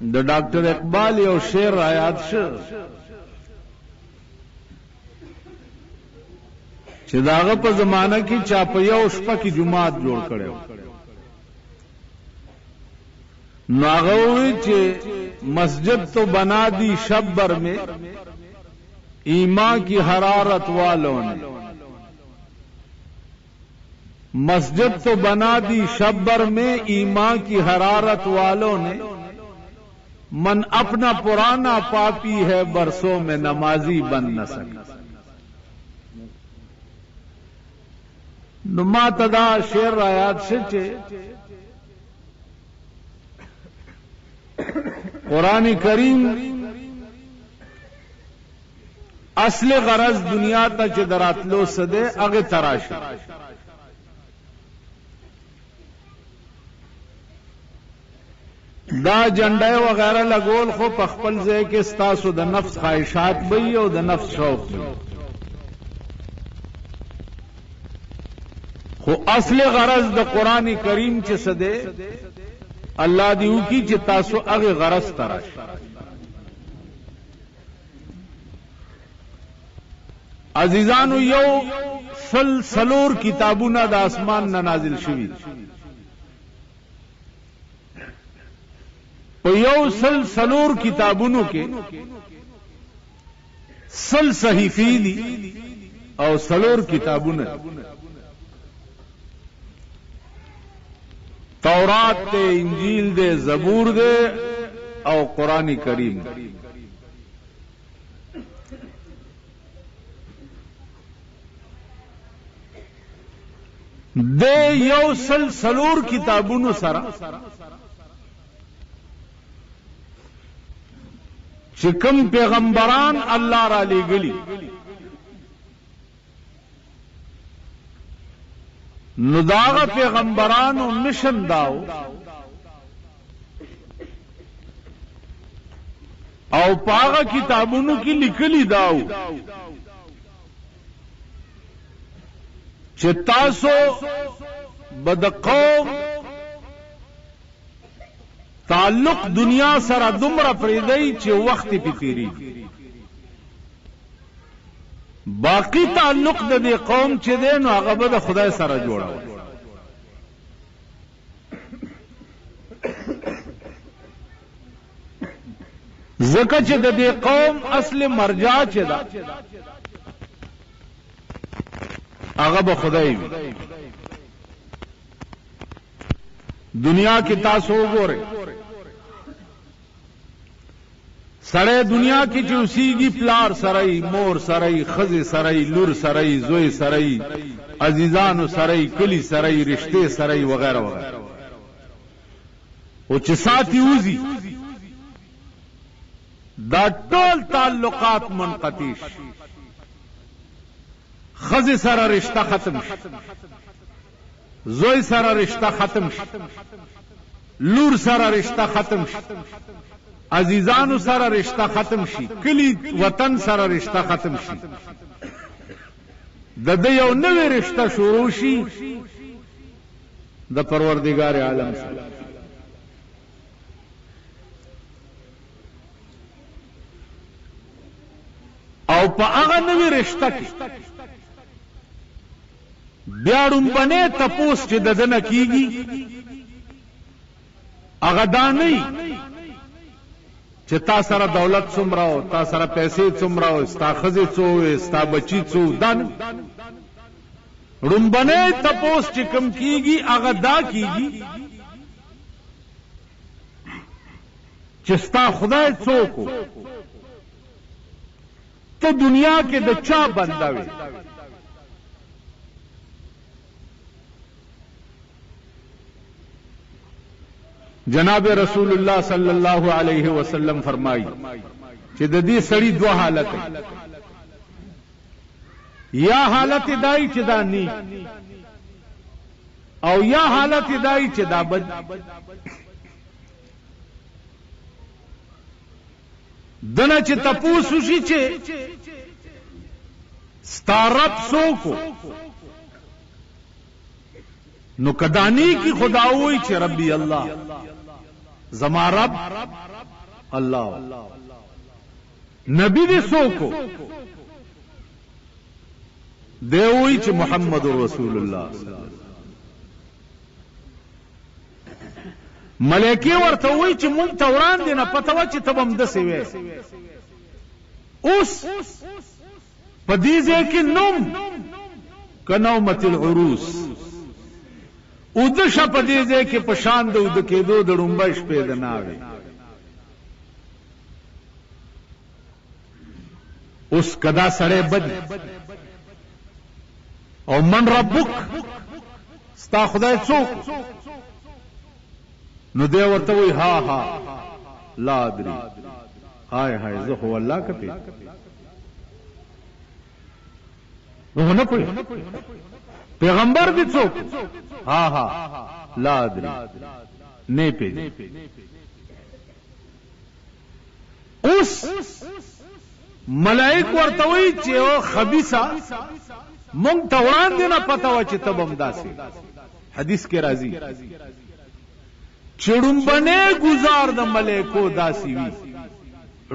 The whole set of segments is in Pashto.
د ډاکټر اقبال یو شعر را یاد شو چې داغه په زمانہ کې چا په یو شپه کې جماعت جوړ کړو نو هغه وی چې مسجد تو بنا دی شب بر میں ایمان کی حرارت والوں نے مسجد تو بنا دی شب بر میں ایمان کی حرارت والوں نے من اپنا پرانا پاپی ہے برسوں میں نمازی بن نہ سکا نما تدا شعر آیات سے قرآن کریم اصل غرض دنیا تا چې دراتلو سده هغه تراشه دا جنډه وغیرہ لګول خو په خپل ځای کې ستاسو د نفس خواهشات وي او د نفس شوق وي خو اصل غرض د قرآن کریم چې سده الله دیو کی چې تاسو هغه غرض تراش عزیزانو یو سلور کتابونه د اسمان نه نازل شوي په یو سلور کتابونو کې صحیفې دي او سلور کتابونه تورات دے انجیل دے زبور دے او قرآن کریم دے یو سلور کتابونو سرا چکم پیغمبران اللہ را لے گلی نو داغه پیغمبرانو مشن داو او پاغه کتابونو کې لیکلي داو چې تاسو بد قوم تعلق دنیا سره دومره پریدي چې وخت پیری باقی تعلق د دې قوم چې دی نو هغه به د خدای سره جوړاو ځکه چې د دې قوم اصل مرجع چې ده هغه به خدای وي دنیا کې تاسو وګورئ سړی دنیا کې چې اوسېږي پلار سړی مور سړی ښځې سړی لور سړی زوی سړی عزیزانو سړی کلی سړی رشتې سړی وغیرہ وغیرہ او چې ساتي وځي دا ټول تعلقات منقطع شي ښځې سره رشته ختم شي زوی سره رشته ختم شي لور سره رشته ختم شي عزیزانو سره رشتہ ختم شي کلی وطن سره رشتہ ختم شي د دې یو نوې رشتہ شروع شي د پروردگار عالم سره او په هغه نوې رشتہ کې بیا رومبنه تپوس چې د دنه کیږي هغه دا نه چې تا سره دولت څومره او تا سره پیسې څومره او ستا ښځې څو ستا بچی څو دان رومبنه تپوس چې کم کیږي هغه دا کیږي چې ستا خدای څوک ته دنیا کې د چا بنده وي جناب رسول اللہ صلی اللہ علیہ وسلم فرمائی چې د دې سړی دوه حالت یا حالت دای چې دا نی او یا حالت دای چې دا بد دنه چې تپوس وشي چې ستارب سوکو نو کدانی کی خدا ہوئی چې ربی الله زما رب الله نبی دې څوک دی وی چې محمد رسول الله ملائکه ورته وی چې مونږ ته وړاندې نه پته و چې تبم دسې وې اوس په دې ځای کې نوم کنومت العروس او د شپ دې ځای کې په شان د کېدو د ډومبه شپې د ناوي اوس کدا سړی بد او من ربک ستا خدای څوک نو دی ورته وی ها ها لا ادري هاي هاي زه هو الله کپی نو نه پوي پیغمبر دې څوک ها ها لا ادري نه پی اوس ملائک ورته وی چې او خبيثه مونږ ته وړاندې نه پته و چې تبم داسي حدیث کې راځي چې ډومبنه گزار د ملائکو داسي وي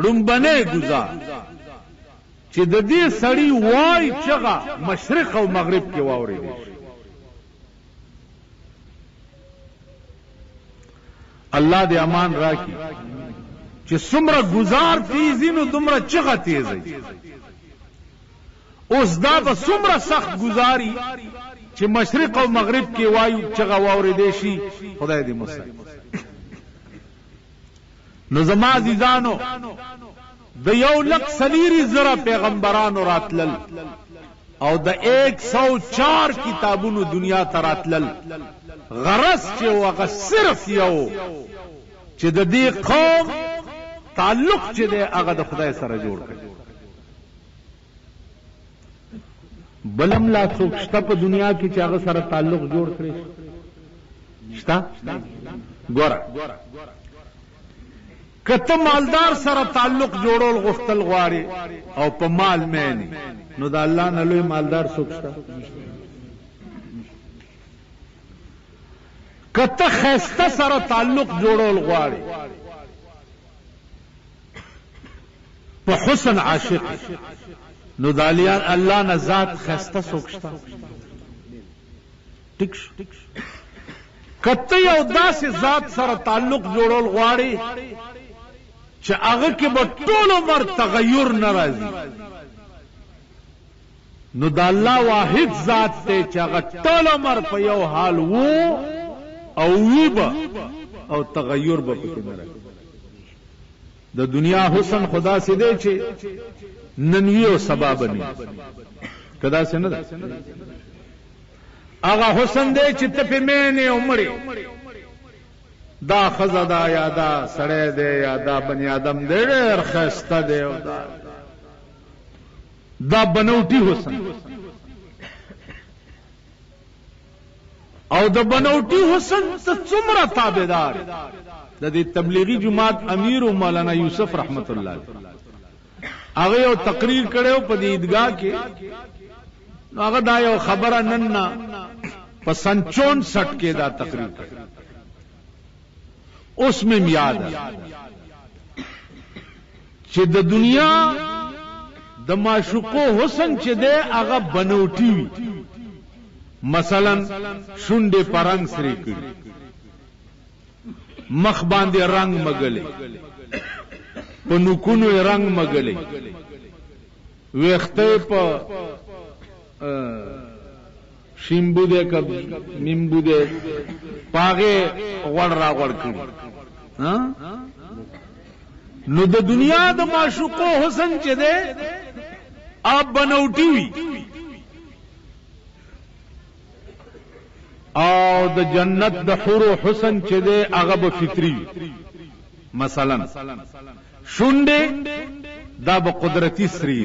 ډومبنه گزار چې د دې سړی وای چغه مشرق او مغرب کې واوري دي الله دې امان راکړي چې څومره گزار تیزی نو دومره چغه تیزی اوس دا به څومره سخت گزاري چې مشرق او مغرب کې وایو چغه واوري دي شي خدای دې مسلم نو زما عزیزانو د یو لک سلیری زره پیغمبرانو راتلل او د 104 کتابونو دنیا ته راتلل غرض چې وغه صرف یو چې د دې قوم تعلق چې دی هغه د خدای سره جوړ کړي بلم لا څوک شته په دنیا کې چې هغه سره تعلق جوړ کړي شته ګوره کته مالدار سره تعلق جوړول غفتل غواړي او په مال مې نو د الله نه لوی مالدار څوک شته کته خسته سره تعلق جوړول غواړي په حسن عاشق نو دالیان الله نه ذات خسته څوک شته ټیک کته یو داسې ذات سره تعلق جوړول غواړي چې هغه کې به ټول عمر تغیر ناراضي نو د الله واحد ذات ته چې هغه ټول عمر په یو حال وو او ویبا او تغیر به پکې ناراضي د دنیا حسن خدا سي دی چې ننوی او سبب نه کدا څنګه ده هغه حسن دی چې ته په مینه عمرې دا خزه دا یا دا سړی دی یا دا بنی آدم دی ډېر خسته دی او دا بنوټي حسن او د بنوټي حسن ته څومره تابعدار د دې تبلیغي جماعت امیر مولانا یوسف رحمت الله هغه یو تقریر کړو په دې عیدګاه کې هغه دا یو خبره نن په سن 64 کې دا تقریر کړ اوس مې یاد چې د دنیا د معشوقو حسن چې دی هغه بنوټي وي مثلا شونډې پرنګ سری کړي مخ باندې رنگ مګلې په نوکونو رنگ مګلې وېخته په شیمبو دې کب نیمبو دې پاګه غوړ را غوړ کړي ها نو د دنیا د معشوقو حسن چې ده اب بنوټي وي او د جنت د حور حسن چې ده هغه به فطری مثلا شونډه دا به قدرتی سری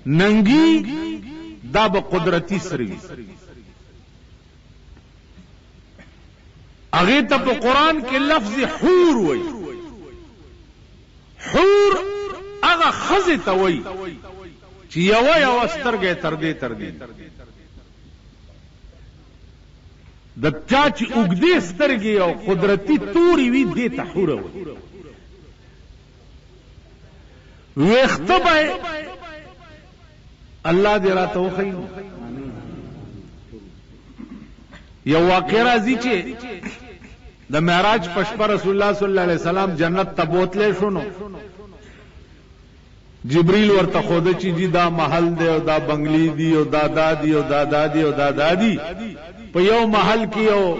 ننګي دا به قدرتی سری هغه ته په قران کې لفظ حور وای حور هغه خزه ته وای چې یو سترګې تر دې د چا چې اوږدې سترګې او قدرتي تورې وي دې ته حوره وي. ویښته به الله دې راته وښیي. یو واقع راځي چې د معراج په شپه رسول الله صلی الله علیه وسلم جنت ته بوتلی شو. نو جبریل ورته خوده چې جی دا محل دی او دا بنگلی دی او دا دادی او دا دادی او دا دادی. په یو محل کې یو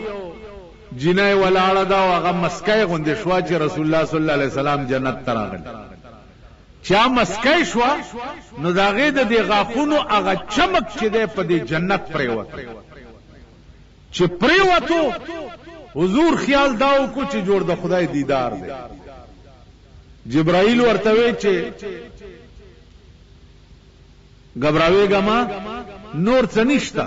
جنای ولاړه دا او هغه مسکای غوندې شوه چې رسول الله صلی الله علیه وسلم جنت ته راغلی. چا مسکای شوه نو د هغې د دې غاښونو هغه چمک چې دی په دې جنت پرېوت. چې پرېوتو حضور خیال دا وکړو چې جوړ د خدای دیدار دی. جبرائیل ورته وی چې غبراویږه ما نور څه نشته.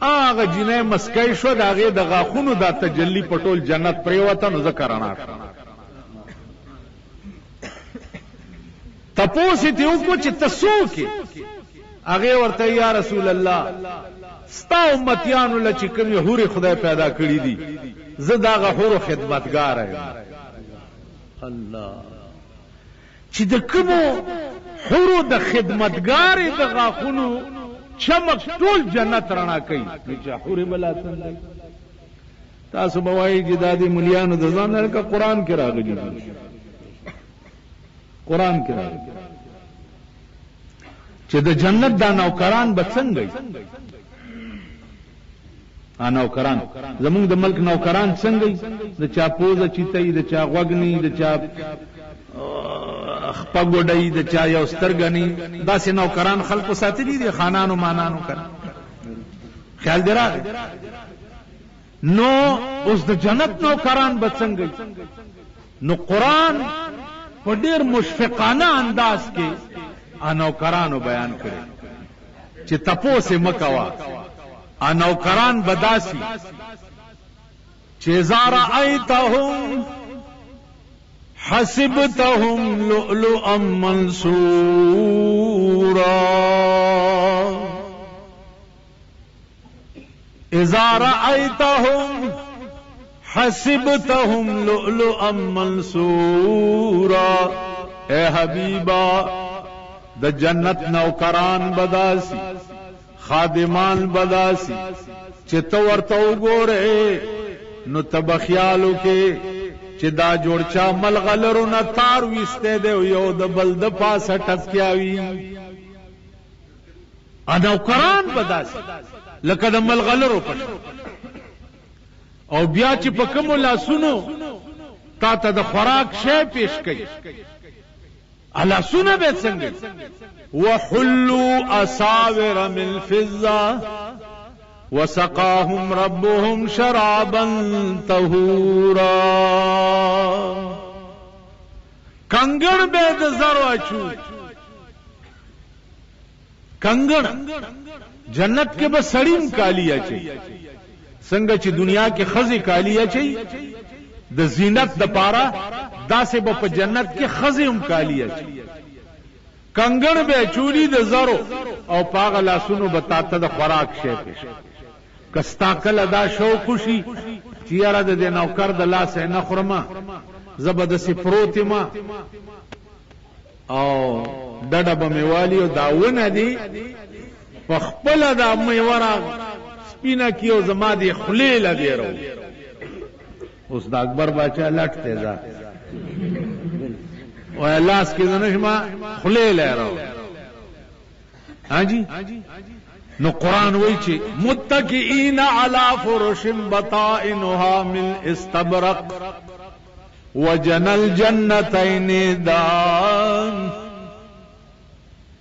هغه جنۍ مسکای شو د هغې د غاښونو دا تجلی په ټول جنت پرېوته. نو ځکه رڼا شوه. تپوس یې ترې وکړو چې ته څوک یې؟ هغې ورته یا رسول الله ستا امتیانو له چې کومې حورې خدای پیدا کړي دي زه د هغه حورو خدمتګاره یم. الله چې د کومو حورو د خدمتګارې د غاښونو چمک ټول جنت رڼا کوي. نو چې حورې به لا څنګه تاسو به وایئ چې دا د ملیانو د ځان نه لکه قرآن کې راغلي دي. قرآن کې راغلي چې د جنت دا نوکران به څنګه وي. نوکران زمونږ د ملک نوکران څنګه وي؟ د چا پوزه چیته وي، د چا غوږ نه وي، د چا خپه ګوډه د چا یو سترګه نه. داسې نوکران خلکو ساتلي دي خانانو مانانو کړه. خیال دی راغی. نو اوس د جنت نوکران به څنګه وي؟ نو قرآن په ډېر مشفقانه انداز کې نوکرانو بیان کړي چې تپوس یې مه کوه. نوکران بداسي چې اذا رأيتهم حسبتهم لؤلؤا منثورا. اذا رأيتهم حسبتهم لؤلؤا منثورا. اے حبیبا د جنت نوکران بداسي خادمان بداسي چې ته ورته وګورې نو ته به خیال وکې چې دا جوړ چا ملغلرو نه تار ویستی دی او یو د بل د پاسه ټپکیاوي. نوکران بداسي لکه د ملغلرو په شان. او بیا چې په کومو لاسونو تا ته د خوراک شی پیش کوي لاسونه به څنګه وحلوا أساور من فضة وسقاهم ربهم شرابا طهورا. کنگڑ به د زرو اچو. کنگڑ جنت کې به سړیم کالی اچي څنګه چې دنیا کې خزي کالی اچي د زینت د پاره داسې به په جنت کې خزي هم کالی اچي. کنگڑ به چولی د زرو او پاغه لاسونو به تاته د خوراک شی پیش. کستا کله دا شوق شي چې یاره د نوکر د لاس نه خورما زبردستی پروت ما او ډډه به میوالی او داونه دی په خپل د میورا سپینه کې او زما دی خلیل دی رو. اوس د اکبر باچا لټته ځه او لاس کې نشما خلیل رو. ها جی نو قرآن وی چې متکئین علی فرش بطائنها من استبرق وجنى الجنتين دان.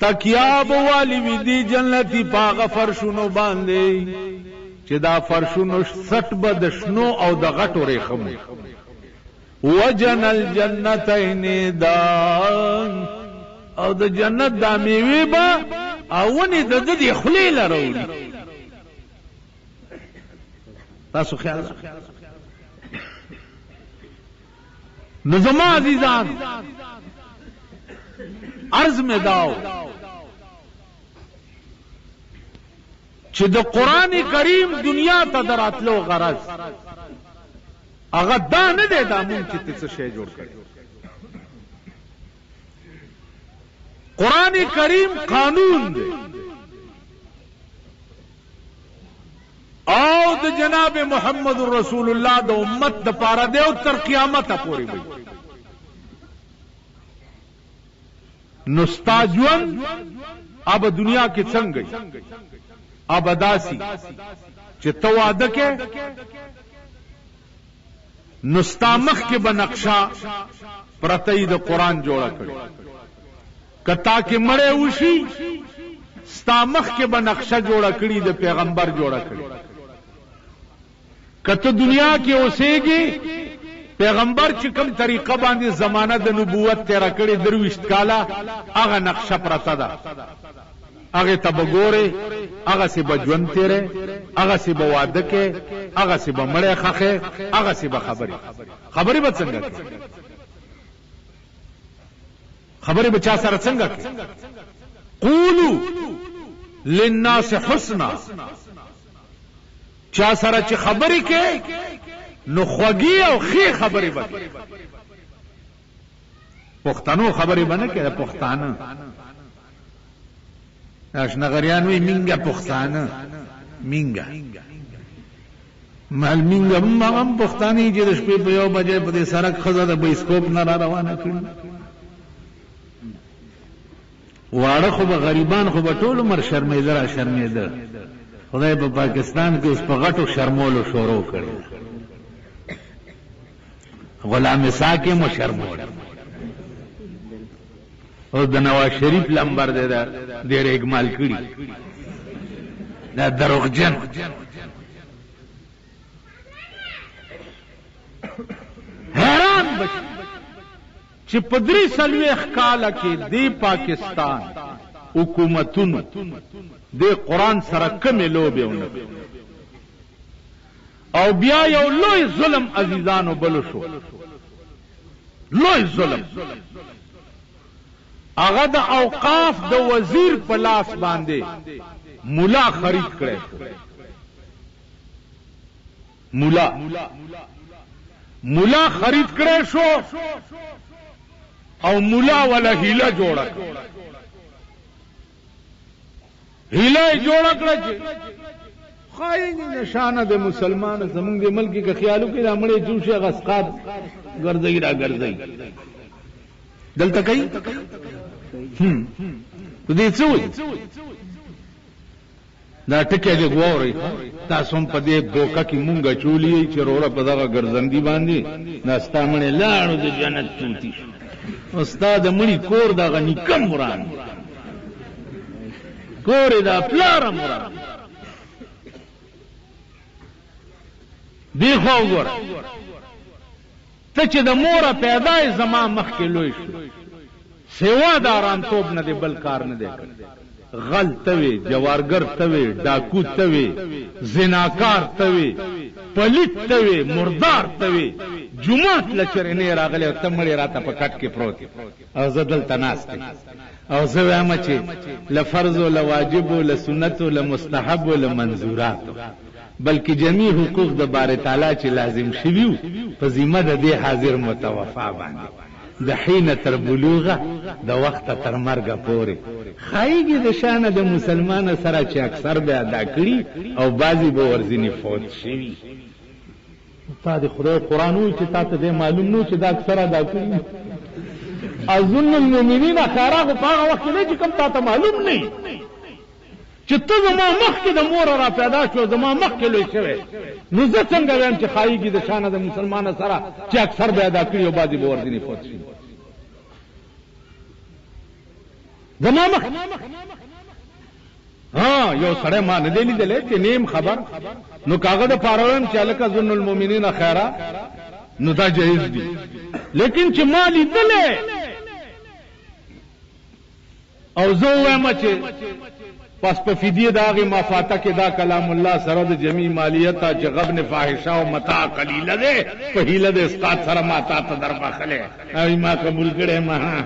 تکیاب والی وی دی جنتی پاغ فرشونو باندې چې دا فرشونو سټ بد شنو او د غټو ریخم. وجنى الجنتين دان او د جنت دا میوه با اونی د دې خلیل راوړي. تاسو خیال نو زما عزیزان عرض میں داو چې د قران کریم دنیا ته دراتلو غرض هغه دا نه دی دا مونږ چې څه شی جوړ کړي. قران کریم قانون دی او د جناب محمد رسول الله د امت د پاره دی او تر قیامت پورې وي. نو ستا ژوند اب دنیا کې څنګه اب داسي چې تو واده کې نو ستا مخ کې بنقشا پرتې د قران جوړه کړي کتا کې مړې وشي ستا مخ کې بنقشا جوړه کړي د پیغمبر جوړه کړي. کته دنیا کې اوسېږي پیغمبر چې کوم طریقه باندې زمانہ د نبوت تیر کړي درويشت کاله هغه نقشه پرته ده هغه تبګوره هغه سی بجون تیرې هغه سی بواده کې هغه سی بمړې خخه هغه سی خبري به څنګه خبري بچا سره څنګه قولوا للناس حسنا چا سره چې خبري کې نو خوږی او خې خبري به پښتنو خبري باندې کې پښتانه اشنغریان وی مینګه پښتانه مینګه مال مینګه هم پښتاني چې د شپې په یو بجې په دې سړک خزه د بایسکوپ نه را روانه کړي واړه خو به غریبان خو به ټول عمر شرمېده خدای په پاکستان کې اوس په غټو شرمولو شروع کړي غلام ساکه مو شرمول او د نواز شریف لمبر دې ډېر اګمال کړي دا دروغجن حیران بشي چې په 3 کاله کې د پاکستان حکومتونو د قران سره کومې لوبې ونه او بیا یو لوی ظلم عزیزانو بل شو لوی ظلم هغه د اوقاف د وزیر په لاس باندې مولا خرید کړي مولا خرید کړي شو او مولا ولا هیله جوړه چې خاين نشانه د مسلمان زمونږ د ملک کې خیالو کې رامړې جوشه غسقات ګرځي دلته کوي دې څوې دا ټکي دې ګوري تاسو په دې دوکه کې مونږه چولې چې روړه په دغه ګرځندې باندې ناستامنه لاړو د جنت توتی استاد مړي کور دغه نکم مران کور دا پلار مران دی خو وګور ته چې د مور پیدای زما مخ کې لوي شو سیوا داران توب نه دی بل کار نه دی غلط وی جوارګر توي ډاکو توي زناکار توي پلیت توي مردار توي جمعات لچر نه راغله تمړی راته په کټ کې پروت او زدل تناسته او زه وایم چې لفرض او لواجب او لسنت او لمستحب او لمنظورات بلکې جميع حقوق د بار تعالی چې لازم شویو په ذمہ د دې حاضر متوفا باندې د حين تر بلوغه د وخت تر مرګ پورې خایګي د شان د مسلمان سره چې اکثر به ادا کړي او بعضی به ورزنی فوت شي تا د خدای قران وی چې تاسو دې معلوم نو چې دا اکثر ادا کړي اظن المؤمنین خارغه په هغه وخت کې چې کوم تاسو معلوم نه چې ته زما مخکې د مور را پیدا شو زما مخکې لوی شوی نو زه څنګه وایم چې خایګي د شان د مسلمان سره چې اکثر به ادا کړي او بعضی به ورزنی فوت شي زما مخ یو سړی ما نه دی لیدلی چې نیم خبر نو کاغه د پارویم چې هلکه ظن المؤمنین خیره نو دا جایز دي لیکن چې ما لیدلی او زه ووایم چې پس په فدیه د هغې مافاته کې دا کلام الله سره د جمعي مالیته چې غبن فاحشه او متاع قلیله دی په هیله د اسقاط سره ما تا ته در بخلی او ما قبول کړی ما